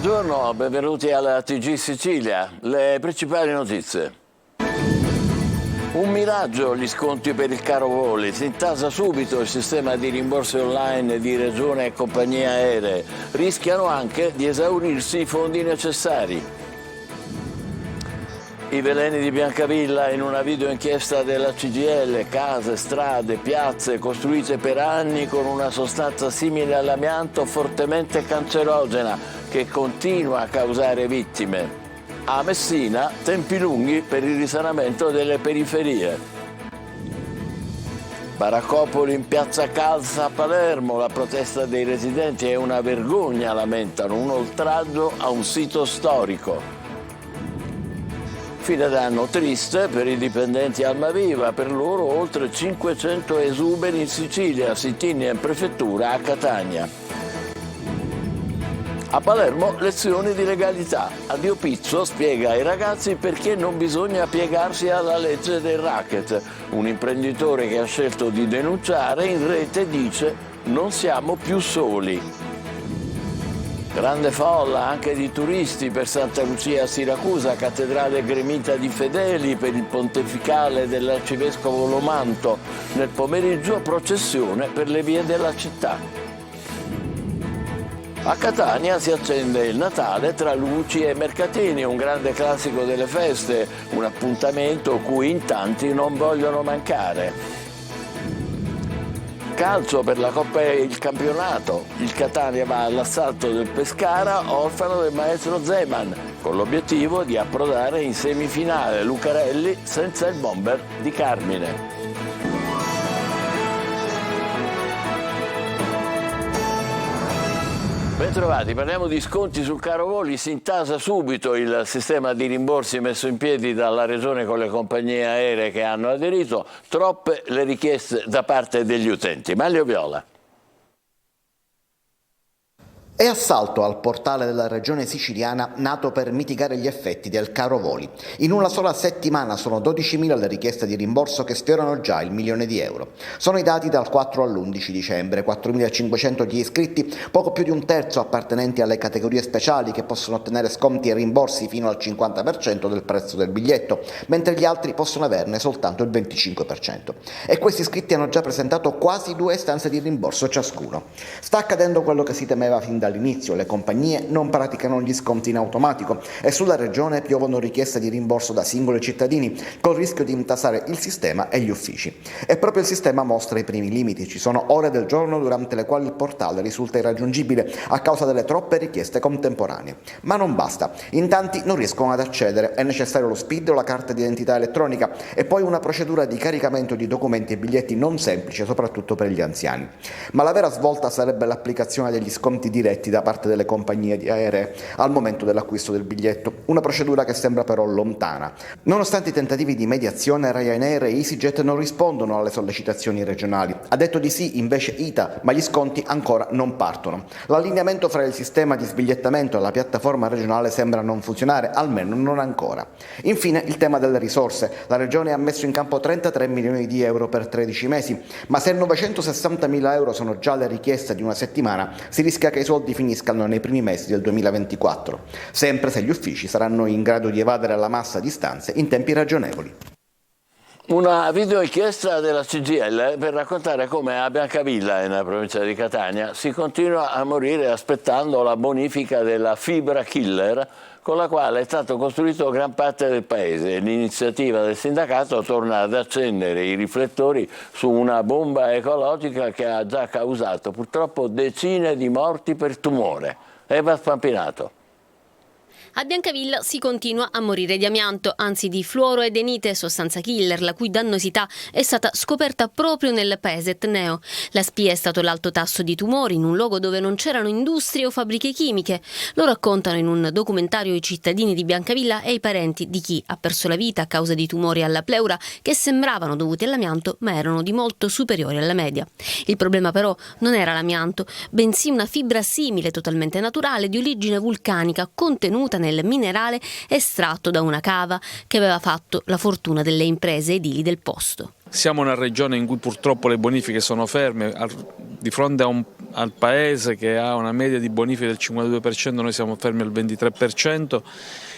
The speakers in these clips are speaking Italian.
Buongiorno, benvenuti alla TG Sicilia. Le principali notizie. Un miraggio gli sconti per il caro voli, si intasa subito il sistema di rimborsi online di Regione e compagnie aeree, rischiano anche di esaurirsi i fondi necessari. I veleni di Biancavilla in una videoinchiesta della CGIL, case, strade, piazze costruite per anni con una sostanza simile all'amianto fortemente cancerogena che continua a causare vittime. A Messina, tempi lunghi per il risanamento delle periferie. Baraccopoli in piazza Calza a Palermo, la protesta dei residenti è una vergogna, lamentano, un oltraggio a un sito storico. Fine d'anno triste per i dipendenti Almaviva, per loro oltre 500 esuberi in Sicilia, sit-in in prefettura a Catania. A Palermo lezioni di legalità. Addio Pizzo spiega ai ragazzi perché non bisogna piegarsi alla legge del racket. Un imprenditore che ha scelto di denunciare in rete dice non siamo più soli. Grande folla anche di turisti per Santa Lucia a Siracusa, cattedrale gremita di fedeli per il pontificale dell'arcivescovo Lomanto. Nel pomeriggio processione per le vie della città. A Catania si accende il Natale tra luci e mercatini, un grande classico delle feste, un appuntamento cui in tanti non vogliono mancare. Calcio per la Coppa e il campionato. Il Catania va all'assalto del Pescara, orfano del maestro Zeman, con l'obiettivo di approdare in semifinale. Lucarelli senza il bomber di Carmine. Bentrovati, parliamo di sconti sul caro voli, si intasa subito il sistema di rimborsi messo in piedi dalla Regione con le compagnie aeree che hanno aderito, troppe le richieste da parte degli utenti. Maglio Viola. È assalto al portale della regione siciliana nato per mitigare gli effetti del caro voli. In una sola settimana sono 12.000 le richieste di rimborso che sfiorano già il €1.000.000. Sono i dati dal 4 all'11 dicembre, 4.500 gli iscritti, poco più di un terzo appartenenti alle categorie speciali che possono ottenere sconti e rimborsi fino al 50% del prezzo del biglietto, mentre gli altri possono averne soltanto il 25%. E questi iscritti hanno già presentato quasi 2 istanze di rimborso ciascuno. Sta accadendo quello che si temeva fin dall'inizio, le compagnie non praticano gli sconti in automatico e sulla regione piovono richieste di rimborso da singoli cittadini col rischio di intasare il sistema e gli uffici. E proprio il sistema mostra i primi limiti, ci sono ore del giorno durante le quali il portale risulta irraggiungibile a causa delle troppe richieste contemporanee. Ma non basta, in tanti non riescono ad accedere, è necessario lo SPID o la carta d'identità elettronica e poi una procedura di caricamento di documenti e biglietti non semplice, soprattutto per gli anziani. Ma la vera svolta sarebbe l'applicazione degli sconti diretti da parte delle compagnie aeree al momento dell'acquisto del biglietto, una procedura che sembra però lontana. Nonostante i tentativi di mediazione, Ryanair e EasyJet non rispondono alle sollecitazioni regionali. Ha detto di sì invece ITA, ma gli sconti ancora non partono. L'allineamento fra il sistema di sbigliettamento e la piattaforma regionale sembra non funzionare, almeno non ancora. Infine il tema delle risorse. La regione ha messo in campo 33 milioni di euro per 13 mesi, ma se 960.000 euro sono già le richieste di una settimana, si rischia che i soldi finiscano nei primi mesi del 2024, sempre se gli uffici saranno in grado di evadere la massa di istanze in tempi ragionevoli. Una videoinchiesta della CGIL per raccontare come a Biancavilla, nella provincia di Catania, si continua a morire aspettando la bonifica della fibra killer con la quale è stato costruito gran parte del paese. L'iniziativa del sindacato torna ad accendere i riflettori su una bomba ecologica che ha già causato purtroppo decine di morti per tumore. Eva Spampinato. A Biancavilla si continua a morire di amianto, anzi di fluoroedenite, sostanza killer, la cui dannosità è stata scoperta proprio nel paese etneo. La spia è stato l'alto tasso di tumori in un luogo dove non c'erano industrie o fabbriche chimiche. Lo raccontano in un documentario i cittadini di Biancavilla e i parenti di chi ha perso la vita a causa di tumori alla pleura che sembravano dovuti all'amianto ma erano di molto superiori alla media. Il problema però non era l'amianto, bensì una fibra simile, totalmente naturale, di origine vulcanica, contenuta nel minerale estratto da una cava che aveva fatto la fortuna delle imprese edili del posto. Siamo una regione in cui purtroppo le bonifiche sono ferme, di fronte a un al paese che ha una media di bonifica del 52%, noi siamo fermi al 23%,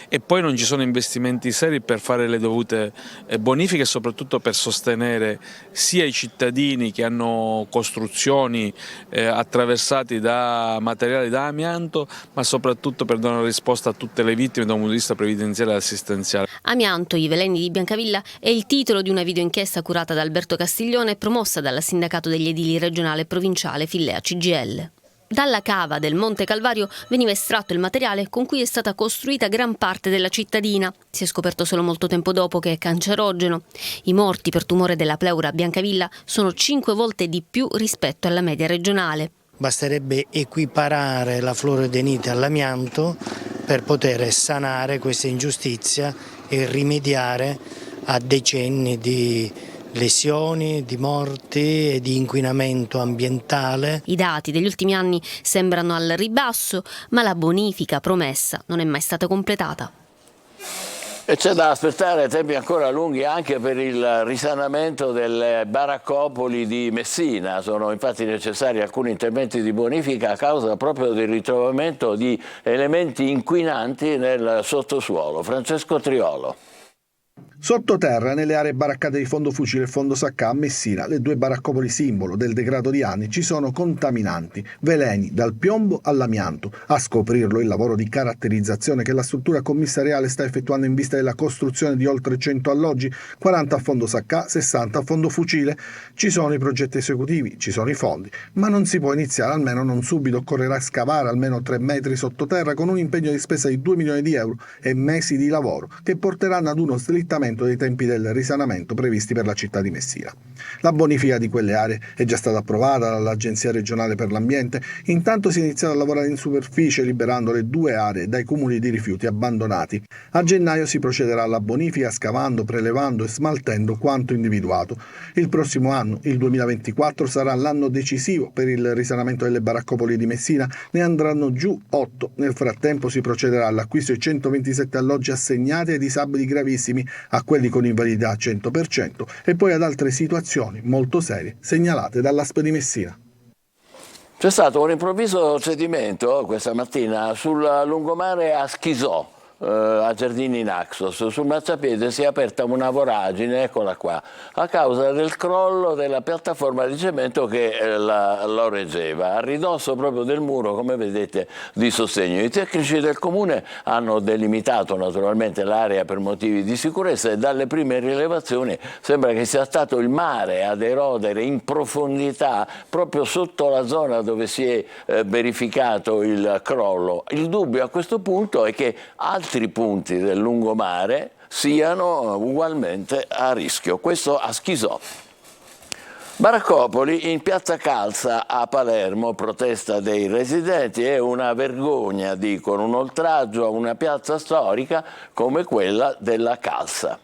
e poi non ci sono investimenti seri per fare le dovute bonifiche e soprattutto per sostenere sia i cittadini che hanno costruzioni attraversati da materiali da amianto, ma soprattutto per dare una risposta a tutte le vittime da un punto di vista previdenziale e assistenziale. Amianto, i veleni di Biancavilla è il titolo di una videoinchiesta curata da Alberto Castiglione e promossa dal Sindacato degli Edili regionale e provinciale Fillea CGIL. Dalla cava del Monte Calvario veniva estratto il materiale con cui è stata costruita gran parte della cittadina. Si è scoperto solo molto tempo dopo che è cancerogeno. I morti per tumore della pleura a Biancavilla sono 5 volte di più rispetto alla media regionale. Basterebbe equiparare la fluorodenite all'amianto per poter sanare questa ingiustizia e rimediare a decenni di lesioni, di morti e di inquinamento ambientale. I dati degli ultimi anni sembrano al ribasso, ma la bonifica promessa non è mai stata completata. E c'è da aspettare tempi ancora lunghi anche per il risanamento delle baraccopoli di Messina. Sono infatti necessari alcuni interventi di bonifica a causa proprio del ritrovamento di elementi inquinanti nel sottosuolo. Francesco Triolo. Sottoterra, nelle aree baraccate di Fondo Fucile e Fondo Saccà a Messina, le due baraccopoli simbolo del degrado di anni, ci sono contaminanti, veleni dal piombo all'amianto. A scoprirlo il lavoro di caratterizzazione che la struttura commissariale sta effettuando in vista della costruzione di oltre 100 alloggi, 40 a Fondo Saccà, 60 a Fondo Fucile. Ci sono i progetti esecutivi, ci sono i fondi, ma non si può iniziare, almeno non subito. Occorrerà scavare almeno 3 metri sottoterra con un impegno di spesa di 2 milioni di euro e mesi di lavoro che porteranno ad uno slittamento dei tempi del risanamento previsti per la città di Messina. La bonifica di quelle aree è già stata approvata dall'Agenzia regionale per l'ambiente. Intanto si è iniziato a lavorare in superficie liberando le 2 aree dai cumuli di rifiuti abbandonati. A gennaio si procederà alla bonifica scavando, prelevando e smaltendo quanto individuato. Il prossimo anno, il 2024, sarà l'anno decisivo per il risanamento delle baraccopoli di Messina. Ne andranno giù 8. Nel frattempo si procederà all'acquisto di 127 alloggi assegnati ai disabili gravissimi, a quelli con invalidità 100% e poi ad altre situazioni molto serie segnalate dall'ASP di Messina. C'è stato un improvviso cedimento questa mattina sul lungomare a Schisò, a Giardini Naxos. Sul marciapiede si è aperta una voragine, eccola qua, a causa del crollo della piattaforma di cemento che lo reggeva, a ridosso proprio del muro, come vedete, di sostegno. I tecnici del comune hanno delimitato naturalmente l'area per motivi di sicurezza e dalle prime rilevazioni sembra che sia stato il mare ad erodere in profondità proprio sotto la zona dove si è verificato il crollo. Il dubbio a questo punto è che altri punti del lungomare siano ugualmente a rischio. Questo a Schisò. Baraccopoli in piazza Calza a Palermo, protesta dei residenti, è una vergogna, dicono, un oltraggio a una piazza storica come quella della Calza.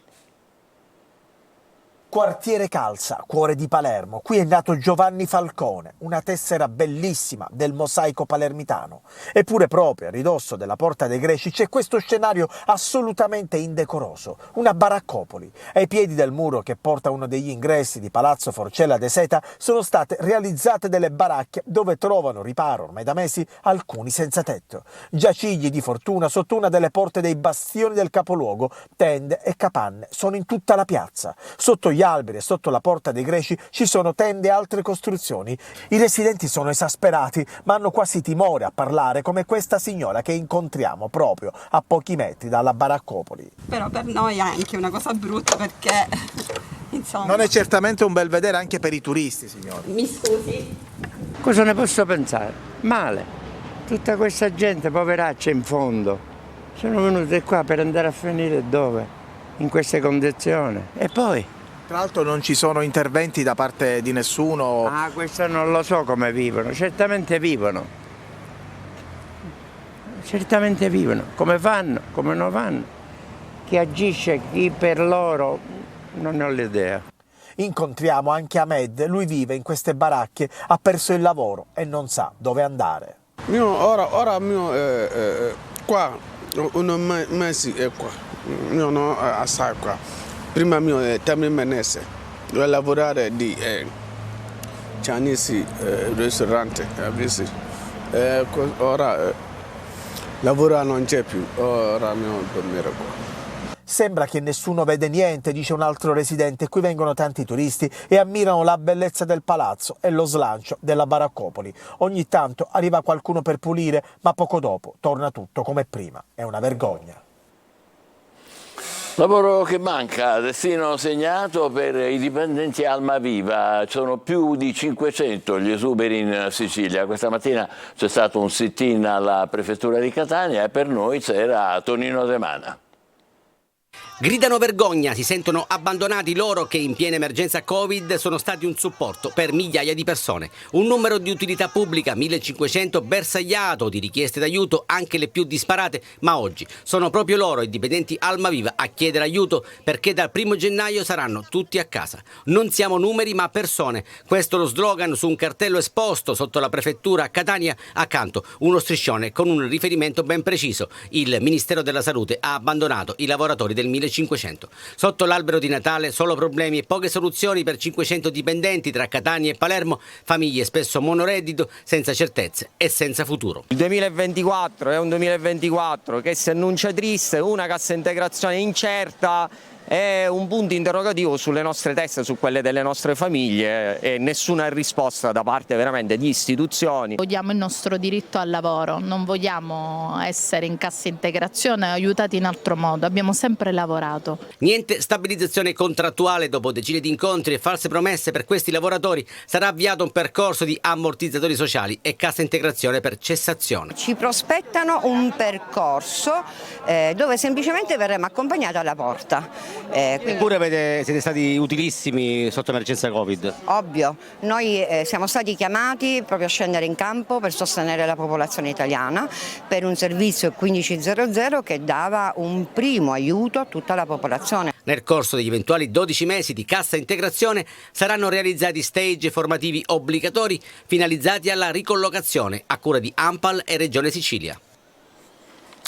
Quartiere Calza, cuore di Palermo. Qui è nato Giovanni Falcone, una tessera bellissima del mosaico palermitano. Eppure proprio a ridosso della Porta dei Greci c'è questo scenario assolutamente indecoroso, una baraccopoli. Ai piedi del muro che porta uno degli ingressi di Palazzo Forcella de Seta sono state realizzate delle baracche dove trovano riparo ormai da mesi alcuni senza tetto. Giacigli di fortuna sotto una delle porte dei bastioni del capoluogo, tende e capanne sono in tutta la piazza. Sotto gli alberi e sotto la Porta dei Greci ci sono tende e altre costruzioni. I residenti sono esasperati, ma hanno quasi timore a parlare, come questa signora che incontriamo proprio a pochi metri dalla baraccopoli. Però per noi è anche una cosa brutta perché, insomma... Non è certamente un bel vedere anche per i turisti, signora. Mi scusi? Cosa ne posso pensare? Male. Tutta questa gente poveraccia in fondo sono venute qua per andare a finire dove? In queste condizioni. E poi? Tra l'altro non ci sono interventi da parte di nessuno. Ah, questo non lo so come vivono, certamente vivono. Certamente vivono, come fanno, come non fanno. Chi agisce, chi per loro, non ne ho l'idea. Incontriamo anche Ahmed, lui vive in queste baracche, ha perso il lavoro e non sa dove andare. Ora qua, un mese è qua, io non assai qua. Prima mio è Tami Menese, devo lavorare Chinese ristorante, visto. Ora lavoro non c'è più, ora mi devo dormire qua. Sembra che nessuno vede niente, dice un altro residente. Qui vengono tanti turisti e ammirano la bellezza del palazzo e lo slancio della baraccopoli. Ogni tanto arriva qualcuno per pulire, ma poco dopo torna tutto come prima. È una vergogna. Lavoro che manca, destino segnato per i dipendenti Almaviva, sono più di 500 gli esuberi in Sicilia. Questa mattina c'è stato un sit-in alla prefettura di Catania e per noi c'era Tonino De Mana. Gridano vergogna, si sentono abbandonati loro che in piena emergenza Covid sono stati un supporto per migliaia di persone. Un numero di utilità pubblica, 1500, bersagliato di richieste d'aiuto, anche le più disparate, ma oggi sono proprio loro, i dipendenti Almaviva, a chiedere aiuto perché dal 1 gennaio saranno tutti a casa. Non siamo numeri ma persone. Questo è lo slogan su un cartello esposto sotto la prefettura a Catania, accanto uno striscione con un riferimento ben preciso. Il Ministero della Salute ha abbandonato i lavoratori del 1500. Sotto l'albero di Natale solo problemi e poche soluzioni per 500 dipendenti tra Catania e Palermo, famiglie spesso monoreddito, senza certezze e senza futuro. Il 2024 è un 2024 che si annuncia triste, una cassa integrazione incerta, è un punto interrogativo sulle nostre teste, su quelle delle nostre famiglie e nessuna risposta da parte veramente di istituzioni. Vogliamo il nostro diritto al lavoro, non vogliamo essere in cassa integrazione aiutati in altro modo, abbiamo sempre lavorato. Niente stabilizzazione contrattuale dopo decine di incontri e false promesse per questi lavoratori, sarà avviato un percorso di ammortizzatori sociali e cassa integrazione per cessazione. Ci prospettano un percorso dove semplicemente verremo accompagnati alla porta. Eppure siete stati utilissimi sotto emergenza Covid. Ovvio, noi siamo stati chiamati proprio a scendere in campo per sostenere la popolazione italiana per un servizio 1500 che dava un primo aiuto a tutta la popolazione. Nel corso degli eventuali 12 mesi di cassa integrazione saranno realizzati stage formativi obbligatori finalizzati alla ricollocazione a cura di ANPAL e Regione Sicilia.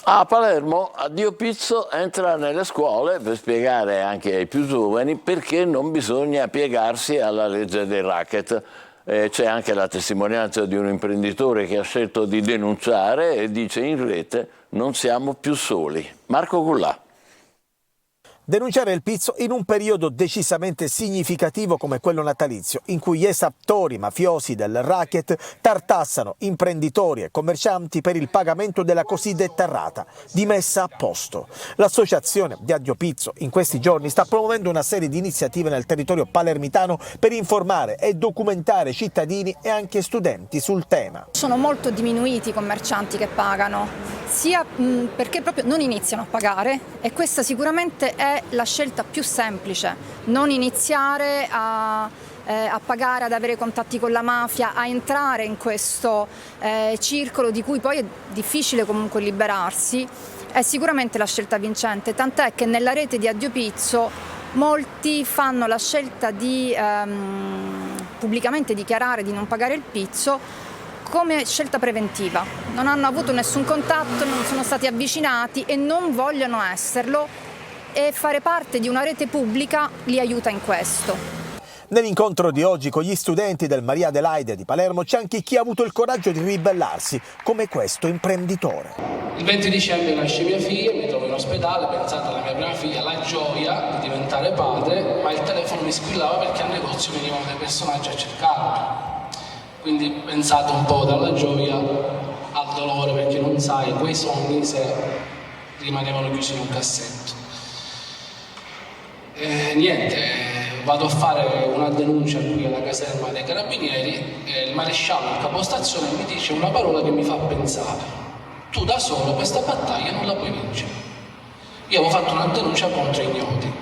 A Palermo Addio Pizzo entra nelle scuole per spiegare anche ai più giovani perché non bisogna piegarsi alla legge del racket. C'è anche la testimonianza di un imprenditore che ha scelto di denunciare e dice in rete: non siamo più soli. Marco Gullà. Denunciare il pizzo in un periodo decisamente significativo come quello natalizio, in cui gli esattori mafiosi del racket tartassano imprenditori e commercianti per il pagamento della cosiddetta rata di messa a posto. L'associazione di Addio Pizzo in questi giorni sta promuovendo una serie di iniziative nel territorio palermitano per informare e documentare cittadini e anche studenti sul tema. Sono molto diminuiti i commercianti che pagano, sia perché proprio non iniziano a pagare, e questa sicuramente è la scelta più semplice, non iniziare a pagare, ad avere contatti con la mafia, a entrare in questo circolo di cui poi è difficile comunque liberarsi, è sicuramente la scelta vincente, tant'è che nella rete di Addio Pizzo molti fanno la scelta di pubblicamente dichiarare di non pagare il pizzo come scelta preventiva. Non hanno avuto nessun contatto, non sono stati avvicinati e non vogliono esserlo, e fare parte di una rete pubblica li aiuta in questo. Nell'incontro di oggi con gli studenti del Maria Adelaide di Palermo c'è anche chi ha avuto il coraggio di ribellarsi, come questo imprenditore. Il 20 dicembre nasce mia figlia, mi trovo in ospedale, pensate alla mia prima figlia, la gioia di diventare padre, ma il telefono mi squillava perché al negozio venivano dei personaggi a cercarmi. Quindi pensate un po' dalla gioia al dolore, perché non sai quei sogni se rimanevano chiusi in un cassetto. Niente, vado a fare una denuncia qui alla caserma dei carabinieri e il maresciallo, il capostazione, mi dice una parola che mi fa pensare: tu da solo questa battaglia non la puoi vincere. Io avevo fatto una denuncia contro ignoti.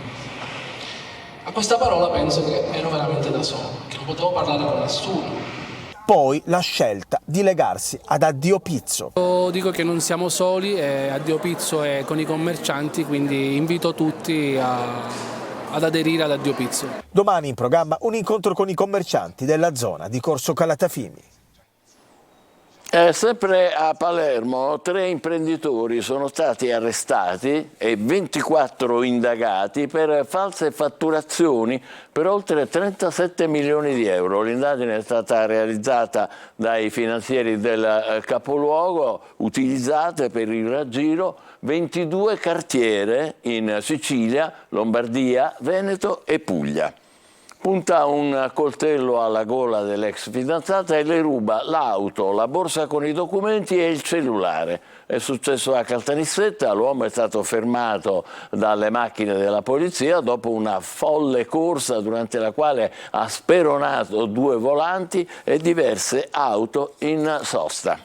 A questa parola penso che ero veramente da solo, che non potevo parlare con nessuno. Poi la scelta di legarsi ad Addio Pizzo. Io dico che non siamo soli, Addio Pizzo è con i commercianti, quindi invito tutti ad aderire ad Addio Pizzo. Domani in programma un incontro con i commercianti della zona di Corso Calatafimi. Sempre a Palermo 3 imprenditori sono stati arrestati e 24 indagati per false fatturazioni per oltre 37 milioni di euro. L'indagine è stata realizzata dai finanzieri del capoluogo, utilizzate per il raggiro 22 cartiere in Sicilia, Lombardia, Veneto e Puglia. Punta un coltello alla gola dell'ex fidanzata e le ruba l'auto, la borsa con i documenti e il cellulare. È successo a Caltanissetta, l'uomo è stato fermato dalle macchine della polizia dopo una folle corsa durante la quale ha speronato 2 volanti e diverse auto in sosta.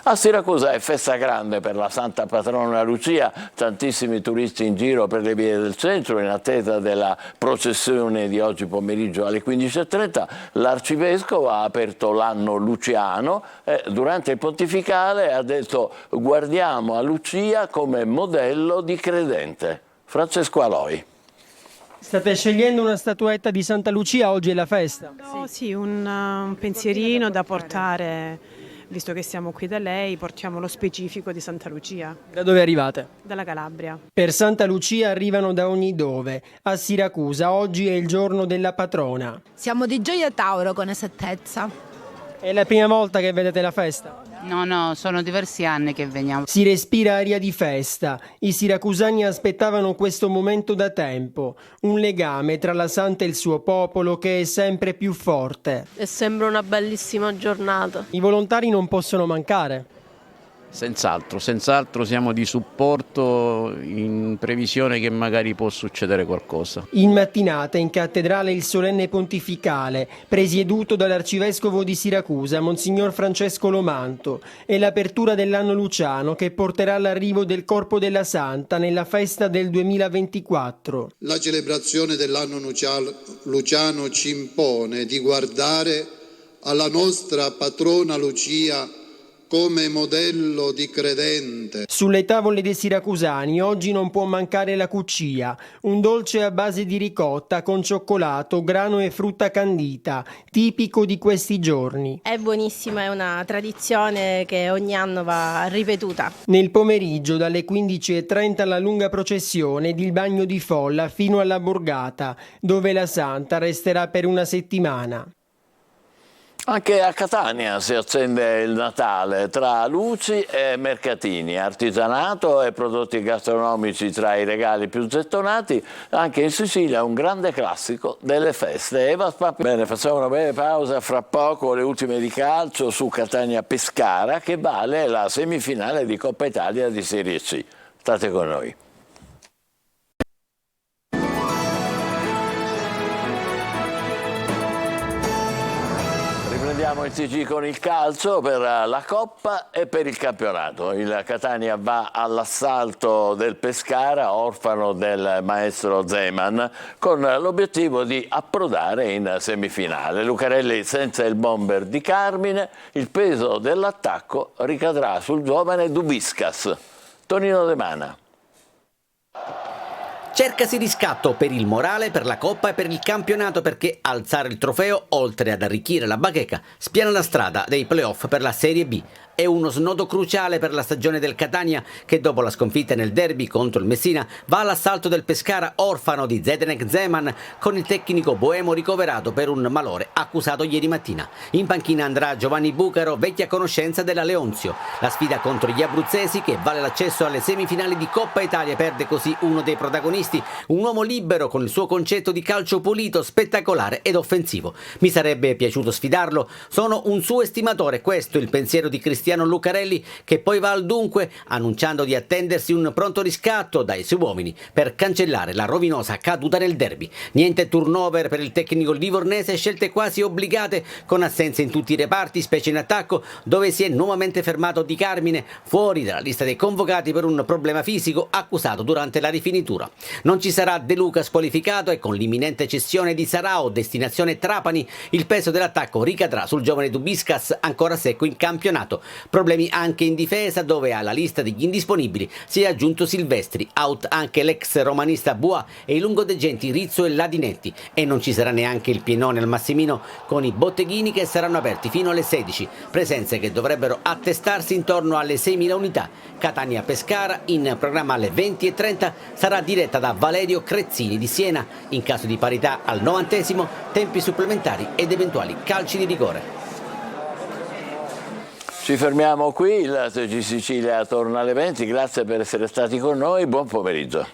A Siracusa è festa grande per la Santa Patrona Lucia, tantissimi turisti in giro per le vie del centro in attesa della processione di oggi pomeriggio alle 15:30. L'Arcivescovo ha aperto l'anno luciano e durante il pontificale ha detto guardiamo a Lucia come modello di credente. Francesco Aloi. State scegliendo una statuetta di Santa Lucia, oggi è la festa? No, sì, un pensierino da portare. Visto che siamo qui da lei, portiamo lo specifico di Santa Lucia. Da dove arrivate? Dalla Calabria. Per Santa Lucia arrivano da ogni dove. A Siracusa oggi è il giorno della patrona. Siamo di Gioia Tauro con esattezza. È la prima volta che vedete la festa? No, sono diversi anni che veniamo. Si respira aria di festa. I siracusani aspettavano questo momento da tempo. Un legame tra la Santa e il suo popolo che è sempre più forte. E sembra una bellissima giornata. I volontari non possono mancare. Senz'altro siamo di supporto in previsione che magari può succedere qualcosa. In mattinata in cattedrale il solenne pontificale, presieduto dall'arcivescovo di Siracusa, Monsignor Francesco Lomanto, e l'apertura dell'anno luciano che porterà all'arrivo del Corpo della Santa nella festa del 2024. La celebrazione dell'anno luciano ci impone di guardare alla nostra patrona Lucia come modello di credente. Sulle tavole dei siracusani oggi non può mancare la cuccia, un dolce a base di ricotta con cioccolato, grano e frutta candita, tipico di questi giorni. È buonissima, è una tradizione che ogni anno va ripetuta. Nel pomeriggio dalle 15:30 la lunga processione ed il bagno di folla fino alla borgata, dove la Santa resterà per una settimana. Anche a Catania si accende il Natale tra luci e mercatini, artigianato e prodotti gastronomici tra i regali più gettonati. Anche in Sicilia un grande classico delle feste. Eva Spappi. Bene, facciamo una breve pausa, fra poco le ultime di calcio su Catania-Pescara che vale la semifinale di Coppa Italia di Serie C. State con noi. Prendiamo il TG con il calcio per la Coppa e per il campionato. Il Catania va all'assalto del Pescara, orfano del maestro Zeman, con l'obiettivo di approdare in semifinale. Lucarelli senza il bomber di Carmine, il peso dell'attacco ricadrà sul giovane Dubiscas. Tonino De Mana. Cercasi riscatto per il morale, per la Coppa e per il campionato perché alzare il trofeo, oltre ad arricchire la bacheca, spiana la strada dei playoff per la Serie B. È uno snodo cruciale per la stagione del Catania che dopo la sconfitta nel derby contro il Messina va all'assalto del Pescara orfano di Zdeněk Zeman con il tecnico boemo ricoverato per un malore accusato ieri mattina. In panchina andrà Giovanni Bucaro, vecchia conoscenza della Leonzio. La sfida contro gli abruzzesi che vale l'accesso alle semifinali di Coppa Italia perde così uno dei protagonisti, un uomo libero con il suo concetto di calcio pulito, spettacolare ed offensivo. Mi sarebbe piaciuto sfidarlo, sono un suo estimatore, questo è il pensiero di Cristiano Lucarelli che poi va al dunque annunciando di attendersi un pronto riscatto dai suoi uomini per cancellare la rovinosa caduta nel derby. Niente turnover per il tecnico livornese, scelte quasi obbligate con assenze in tutti i reparti, specie in attacco dove si è nuovamente fermato Di Carmine fuori dalla lista dei convocati per un problema fisico accusato durante la rifinitura. Non ci sarà De Luca squalificato e con l'imminente cessione di Sarao destinazione Trapani il peso dell'attacco ricadrà sul giovane Dubiscas ancora secco in campionato. Problemi anche in difesa, dove alla lista degli indisponibili si è aggiunto Silvestri, out anche l'ex romanista Bua e i lungodegenti Rizzo e Ladinetti, e non ci sarà neanche il pienone al Massimino con i botteghini che saranno aperti fino alle 16, presenze che dovrebbero attestarsi intorno alle 6.000 unità. Catania-Pescara, in programma alle 20:30, sarà diretta da Valerio Crezzini di Siena. In caso di parità al 90°, tempi supplementari ed eventuali calci di rigore. Ci fermiamo qui, il TG Sicilia torna alle 20, grazie per essere stati con noi, buon pomeriggio.